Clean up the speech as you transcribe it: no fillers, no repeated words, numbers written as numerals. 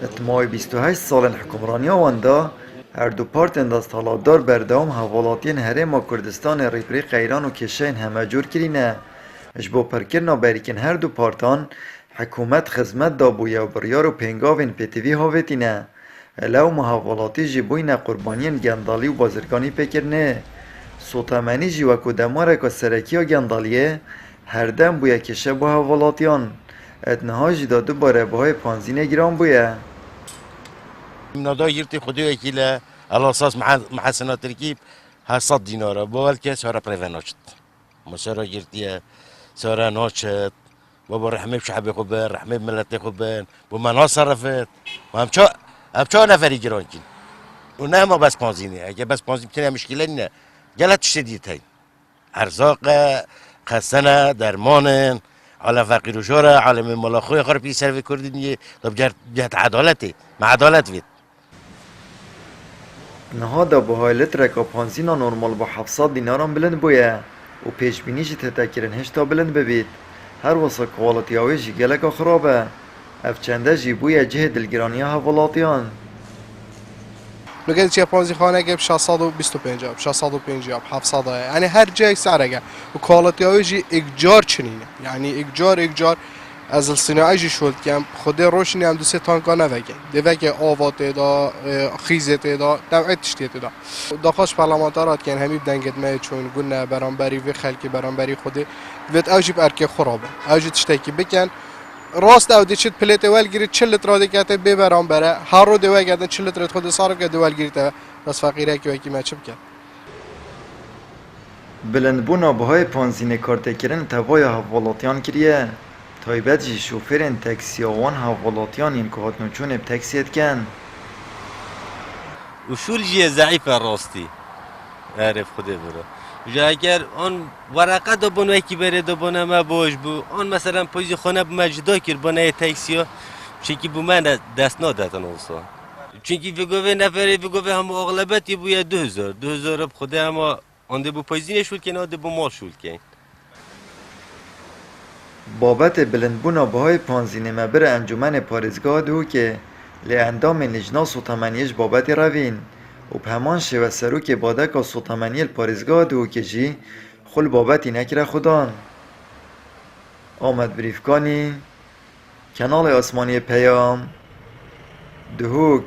اتمای 28 سال حکمرانی واندا هر دو پارتن دست حالاتدار بردوام حوالاتین هرم و کردستان ریپری ایران و کشین همه جور کرینه. اش با پرکرنا بریکن هر دو پارتان حکومت خدمت دا بویا و بریار و پنگاوین پیتوی هاویتینه. لو محوالاتی جی بوین قربانین گندالی و بازرگانی پکرنه. سوتامنی جی وکو دماره که سرکی و گندالیه هر دم بویا کشه با حوالاتیان. اتنها جی دا دو باره بهای پانزینه گرام بویا. منادا يرتي خدي وكيلة على أساس مع سنة تركيب هالصد دينار بوال كاس هرا بريفانوشت مسارا يرتي سارا نوشت بابا رحمي بشعبي خبان رحمي بملتي خبان وما صرفت وهم نفري جرانكين ونعم بس بانزيني اگه بس بانزين بتنها مشكلة إنه جلت شديد هاي أرزاق خسنة درمان على فقير وشورى على من ملاخوي خرب يسرف كردني طب جهت عدالتي مع عدالت فيت نهادا بهای لترکا پانزینا نورمال با 700 دیناران بلند بویه و پیش بینیش تتکرن هشتا بلند ببید هر واسه کوالتی آوی جی گلکا خرابه اف چنده جی بویه جه دلگرانی حوالاتیان لقيت شي بونزي خانه جاب 625 جاب 650 جاب 700 يعني هر جاي سعره جا وكواليتي اوجي اجار چنينه يعني اجار از الصناعه جي شولت كم خود روشني هم دو سه تانكا نوگه دوگه آوات دا خیزت دا نوعیت تشتیت دا داخلش پارلمانتارات کن همی بدنگت ما چون گونه برانبری و خلکی برانبری خود ویت اوجی برکه خرابه اوجی تشتکی بکن راست او دیشت پلیت اول گیرید 40 لیتر دیگه ببرام بره هر رو دوای گردن 40 لیتر خود صرف کرد اول گیرید راست فقیره که وکی مچ بکن بلند بونا بهای پانزین کارت کرن توای حوالاتیان کریه تایبت جی شوفرین تاکسی آوان حوالاتیان این که هاتنو چون اب تاکسیت کن وشول جیه ضعیف راستی عرف خوده برا جا اگر آن ورقه دابون وکی بره دابون ما باش بو آن مثلا پایزی خانه بمجدا کر بانه تاکسی ها چونکی بو من دست نادتن اصلا چونکی بگوه نفره بگوه هم اغلبتی بویا 2000 بخوده اما آنده بو پایزی نشول کن آنده بو مال شول کن بابت بلندبونا بهای پانزین مبر انجمن پارزگاه دو که لاندام لجنا سوتامنیش بابت روین و پهمان شو سروک بادک سوتامنی پارزگاه دو که جی خل بابتی نکره خودان آمد بریفکانی کانال آسمانی پیام دهوک